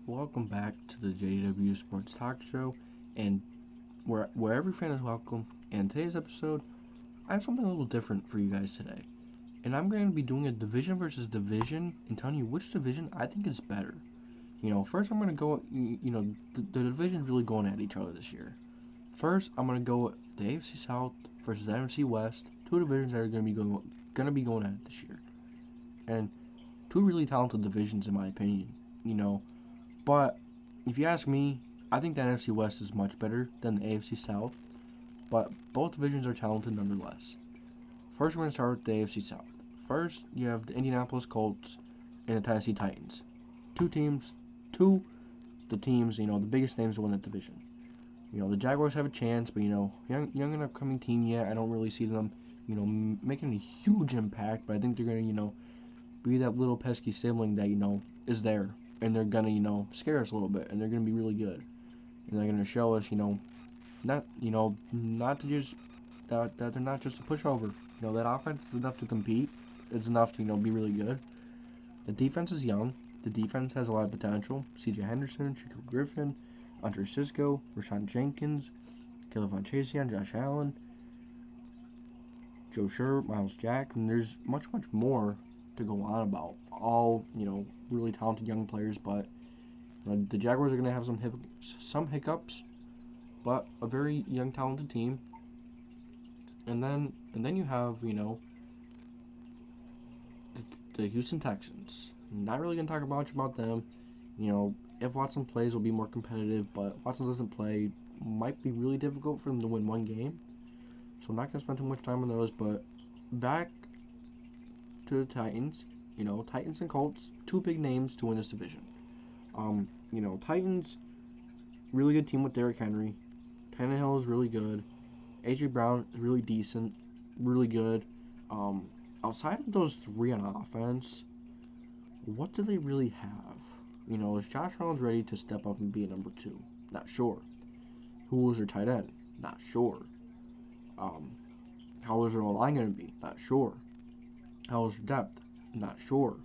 welcome back to the JDW Sports Talk Show, and where every fan is welcome. And today's episode, I have something a little different for you guys today, and I'm going to be doing a division versus division and telling you which division I think is better. First I'm going to go. The division's really going at each other this year. First, I'm going to go the AFC South versus the NFC West, two divisions that are going to be going at it this year, and two really talented divisions in my opinion. But if you ask me, I think the NFC West is much better than the AFC South, but both divisions are talented nonetheless. First, we're going to start with the AFC South. First, you have the Indianapolis Colts and the Tennessee Titans. The teams, the biggest names to win that division. The Jaguars have a chance, but, young and upcoming team yet. I don't really see them, making a huge impact, but I think they're going to, be that little pesky sibling that, is there. And they're going to, scare us a little bit, and they're going to be really good. And they're going to show us, not to just, that they're not just a pushover. That offense is enough to compete. It's enough to, be really good. The defense is young. The defense has a lot of potential. C.J. Henderson, Shaquille Griffin, Andre Cisco, Rashawn Jenkins, Caleb Von Chasian, Josh Allen, Joe Scherr, Miles Jack, and there's much more to go on about. All, really talented young players, but the Jaguars are going to have some hiccups, but a very young, talented team. And then you have, the Houston Texans. I'm not really going to talk much about them. If Watson plays, will be more competitive, but Watson doesn't play, might be really difficult for them to win one game. So I'm not going to spend too much time on those, but back to the Titans. Titans and Colts, two big names to win this division. Titans, really good team with Derrick Henry. Tannehill is really good. A.J. Brown is really decent, really good. Outside of those three on offense, what do they really have? Is Josh Reynolds ready to step up and be a number two? Not sure. Who was their tight end? Not sure. How is their line going to be? Not sure. How is their depth? Not sure.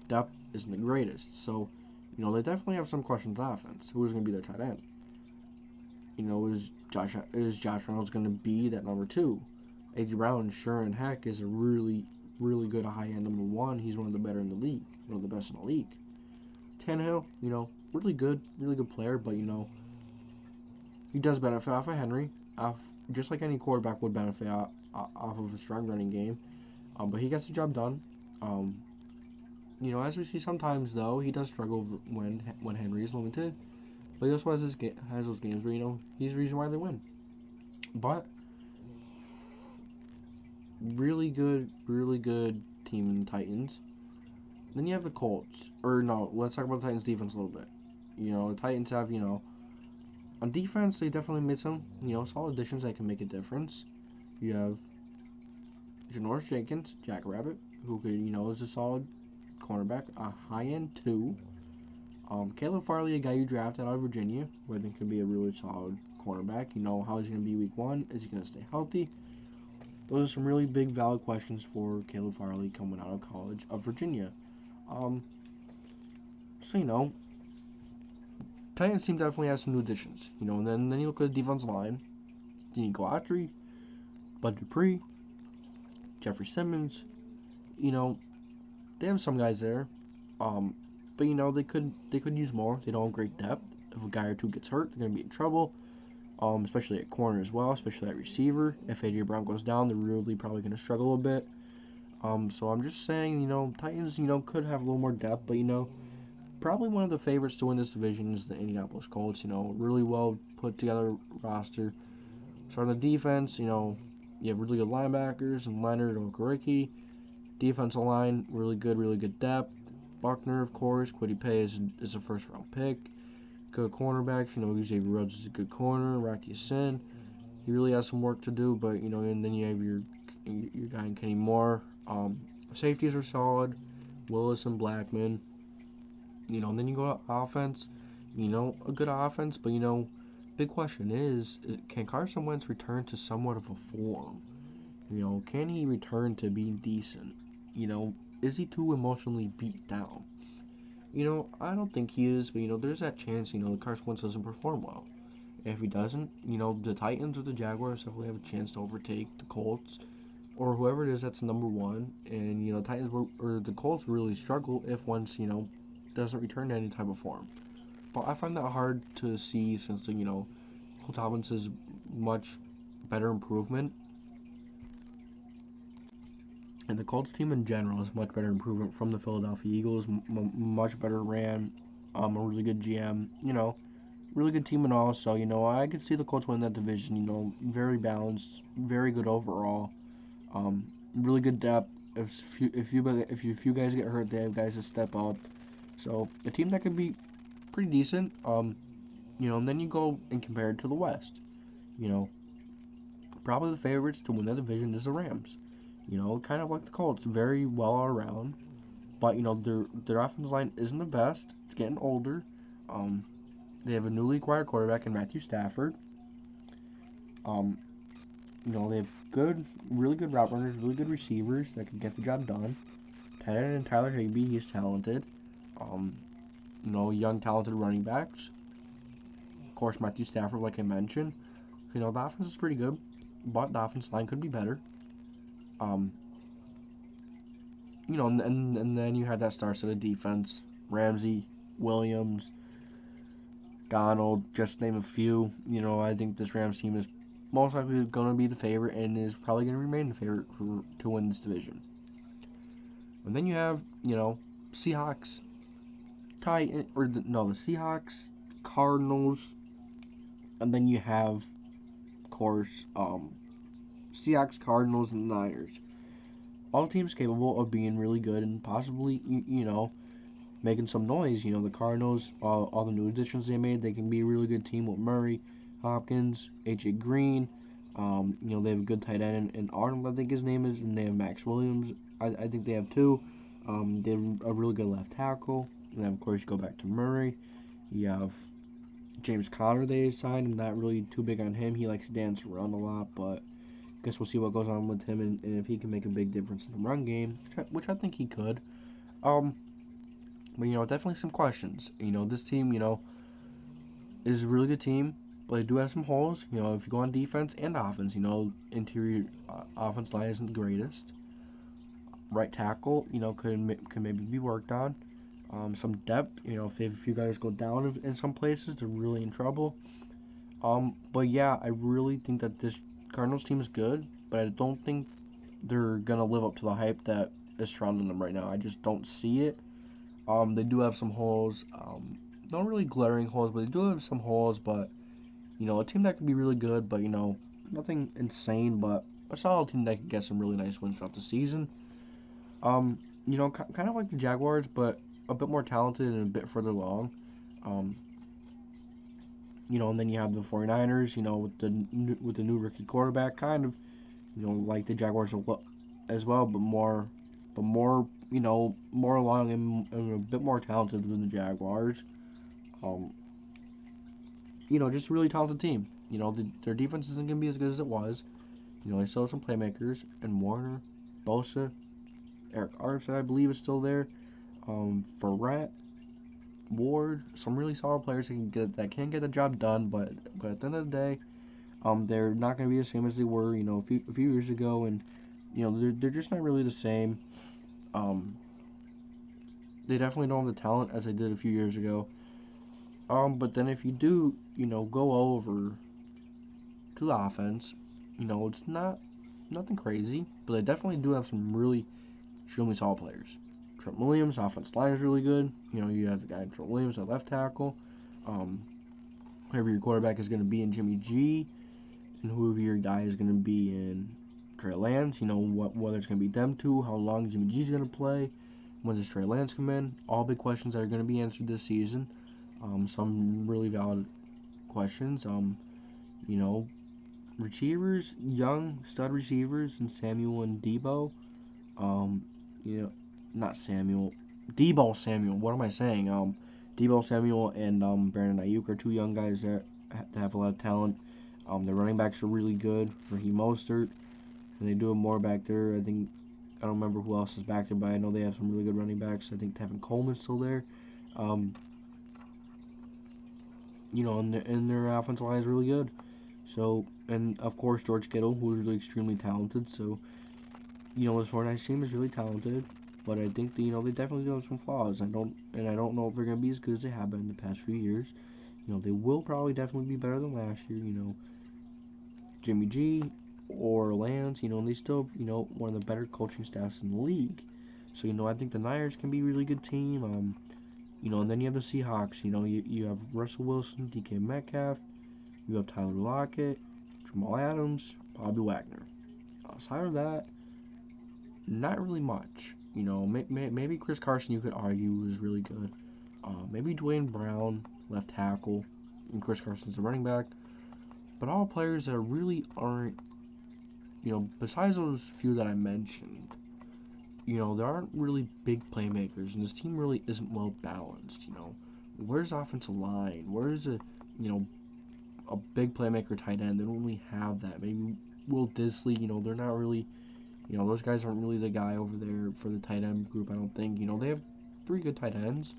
Depth isn't the greatest. So, they definitely have some questions on offense. Who is going to be their tight end? Is Josh Reynolds going to be that number two? A.J. Brown, sure and heck, is a really, really good high-end number one. He's one of the better in the league. One of the best in the league. Tannehill, really good player, but, he does benefit off of Henry. Just like any quarterback would benefit off of a strong running game. But he gets the job done. As we see sometimes, though, he does struggle when Henry is limited. But he also has those games where, he's the reason why they win. But really good team in the Titans. Then you have the Colts. Or no, let's talk about the Titans defense a little bit. The Titans have, on defense, they definitely made some, solid additions that can make a difference. You have Janoris Jenkins, Jackrabbit, who could, is a solid cornerback, a high-end two. Caleb Farley, a guy you drafted out of Virginia, who I think could be a really solid cornerback. How is he going to be week one? Is he going to stay healthy? Those are some really big, valid questions for Caleb Farley coming out of college of Virginia. Titans team definitely has some new additions. And then you look at the defensive line. Denico Autry, Bud Dupree, Jeffrey Simmons. They have some guys there. But they could use more. They don't have great depth. If a guy or two gets hurt, they're gonna be in trouble. Especially at corner as well, especially at receiver. If A.J. Brown goes down, they're really probably gonna struggle a bit. So I'm just saying, Titans, could have a little more depth, but probably one of the favorites to win this division is the Indianapolis Colts. Really well put together roster. So on the defense, you have really good linebackers and Leonard Okereke. Defensive line, really good depth. Buckner, of course. Kwity Paye is a first-round pick. Good cornerbacks. Xavier Rhodes is a good corner. Rocky Sin, he really has some work to do, but, and then you have your guy in Kenny Moore. Safeties are solid. Willis and Blackman. And then you go to offense. A good offense, but, big question is, can Carson Wentz return to somewhat of a form? Can he return to being decent? Is he too emotionally beat down? I don't think he is, but there's that chance, Carson Wentz doesn't perform well. If he doesn't, the Titans or the Jaguars definitely have a chance to overtake the Colts or whoever it is that's number one. And Titans or the Colts really struggle if Wentz doesn't return to any type of form. But I find that hard to see since Cole Thomas much better improvement, and the Colts team in general is much better improvement from the Philadelphia Eagles. Much better ran, a really good GM, really good team and all. So I could see the Colts win that division. Very balanced, very good overall. Really good depth. If you guys get hurt, they have guys to step up. So a team that could be pretty decent. And then you go and compare it to the West. Probably the favorites to win that division is the Rams. Kind of like the Colts, very well all around. But their offensive line isn't the best. It's getting older. They have a newly acquired quarterback in Matthew Stafford. They have really good route runners, really good receivers that can get the job done. Tight end and Tyler Higbee, he's talented. Young talented running backs. Of course, Matthew Stafford, like I mentioned. The offense is pretty good, but the offensive line could be better. And then you had that star-studded defense: Ramsey, Williams, Donald, just to name a few. I think this Rams team is most likely going to be the favorite and is probably going to remain the favorite to win this division. And then you have, Seahawks, the Seahawks, Cardinals, and then you have, of course, Seahawks, Cardinals, and Niners. All teams capable of being really good and possibly, making some noise. The Cardinals, all the new additions they made, they can be a really good team with Murray, Hopkins, A.J. Green. They have a good tight end and Arnold, I think his name is, and they have Max Williams. I think they have two. They have a really good left tackle. And then, of course, you go back to Murray. You have James Conner they signed. I'm not really too big on him. He likes to dance around a lot, but I guess we'll see what goes on with him and if he can make a big difference in the run game, which I think he could. But, definitely some questions. This team, is a really good team, but they do have some holes. If you go on defense and offense, interior offense line isn't the greatest. Right tackle, could maybe be worked on. Some depth, if you guys go down in some places, they're really in trouble. But yeah, I really think that this Cardinals team is good, but I don't think they're gonna live up to the hype that is surrounding them right now. I just don't see it. They do have some holes. Not really glaring holes, but they do have some holes. But a team that could be really good, but nothing insane, but a solid team that could get some really nice wins throughout the season. Kind of like the Jaguars, but a bit more talented and a bit further along. And then you have the 49ers, with the new rookie quarterback, kind of, like the Jaguars as well, but more, more along and a bit more talented than the Jaguars. Just a really talented team. Their defense isn't going to be as good as it was. They still have some playmakers, and Warner, Bosa, Eric Armstead, I believe, is still there. Verrett, Ward, some really solid players that can get the job done, but at the end of the day, they're not going to be the same as they were, a few years ago, and they're just not really the same. They definitely don't have the talent as they did a few years ago. But then if you do, go over to the offense, it's nothing crazy, but they definitely do have some really extremely solid players. Trent Williams, offensive line is really good. You have the guy Trent Williams at left tackle. Whoever your quarterback is going to be in Jimmy G, and whoever your guy is going to be in Trey Lance. Whether it's going to be them two, how long Jimmy G is going to play, when does Trey Lance come in. All big questions that are going to be answered this season. Some really valid questions. Receivers, young stud receivers, and Samuel and Debo. Not Samuel, Debo Samuel. What am I saying? Debo Samuel and Brandon Ayuk are two young guys that have a lot of talent. Their running backs are really good. Raheem Mostert, and they do more back there. I don't remember who else is back there, but I know they have some really good running backs. I think Tevin Coleman's still there. You know, and their offensive line is really good. So, and of course George Kittle, who's really extremely talented. So, you know, this 49ers team is really talented, but I think that, you know, they definitely do have some flaws. I don't know if they're gonna be as good as they have been in the past few years. You know, they will probably definitely be better than last year. You know, Jimmy G or Lance, you know, and they still, you know, one of the better coaching staffs in the league. So, you know, I think the Niners can be a really good team. You know, and then you have the Seahawks. You know, you have Russell Wilson, DK Metcalf, you have Tyler Lockett, Jamal Adams, Bobby Wagner. Outside of that, not really much. You know, maybe Chris Carson, you could argue, was really good. Maybe Dwayne Brown, left tackle, and Chris Carson's the running back. But all players that really aren't, you know, besides those few that I mentioned, you know, there aren't really big playmakers, and this team really isn't well balanced. You know, where's the offensive line? Where's you know, a big playmaker tight end? They don't really have that. Maybe Will Disley. You know, they're not really. You know, those guys aren't really the guy over there for the tight end group, I don't think. You know, they have 3 good tight ends,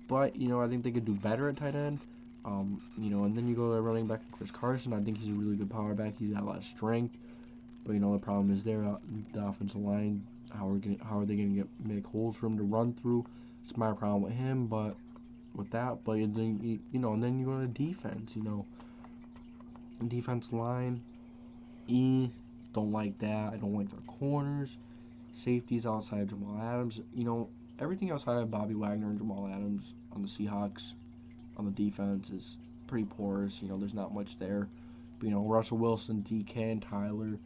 but, you know, I think they could do better at tight end. You know, and then you go to running back Chris Carson. I think he's a really good power back. He's got a lot of strength, but, you know, the problem is there, the offensive line. How are they going to make holes for him to run through? It's my problem with him, but with that, but then, you know, and then you go to defense, you know, defensive line, don't like that. I don't like their corners. Safeties outside of Jamal Adams. You know, everything outside of Bobby Wagner and Jamal Adams on the Seahawks on the defense is pretty porous. You know, there's not much there. But, you know, Russell Wilson, DK, and Tyler,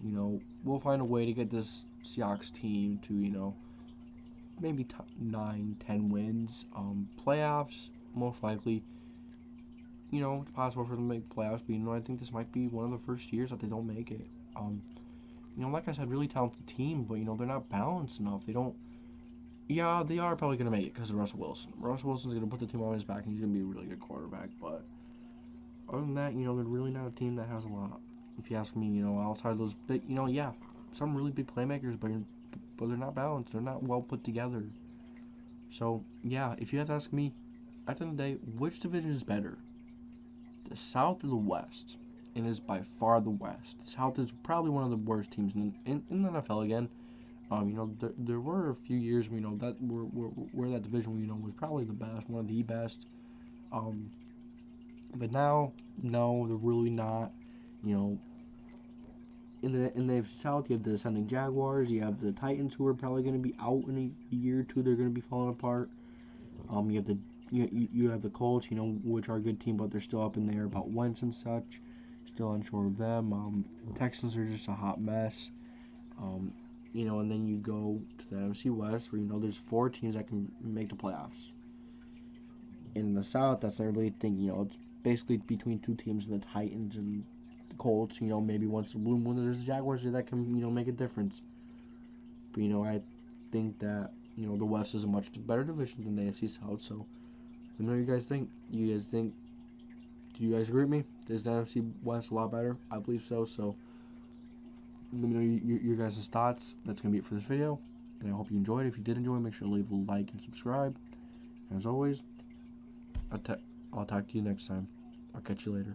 you know, we'll find a way to get this Seahawks team to, you know, maybe 9, 10 wins. Playoffs, most likely. You know, it's possible for them to make playoffs, but, you know, I think this might be one of the first years that they don't make it. You know, like I said, really talented team, but, you know, they're not balanced enough. They don't. Yeah, they are probably going to make it because of Russell Wilson. Russell Wilson's going to put the team on his back, and he's going to be a really good quarterback. But other than that, you know, they're really not a team that has a lot. If you ask me, you know, outside those big, you know, yeah, some really big playmakers, but they're not balanced. They're not well put together. So, yeah, if you have to ask me, at the end of the day, which division is better? The South or the West? And it is by far the West. The South is probably one of the worst teams in the NFL again. You know, there were a few years, you know, that where that division, you know, was probably the best, one of the best. But now, no, they're really not. You know, in the AFC South, you have the ascending Jaguars. You have the Titans, who are probably going to be out in a year or two. They're going to be falling apart. You have you have the Colts, you know, which are a good team, but they're still up in there about Wentz and such. Still unsure of them. Texans are just a hot mess. You know, and then you go to the NFC West, where, you know, there's 4 teams that can make the playoffs. In the South, that's not really a thing. You know, it's basically between 2 teams, the Titans and the Colts. You know, maybe once the blue moon, there's the Jaguars that can, you know, make a difference. But, you know, I think that, you know, the West is a much better division than the AFC South. So, let me know what you guys think. Do you guys agree with me? Is the NFC West a lot better? I believe so. So, let me know your guys' thoughts. That's going to be it for this video. And I hope you enjoyed. If you did enjoy, make sure to leave a like and subscribe. And as always, I'll talk to you next time. I'll catch you later.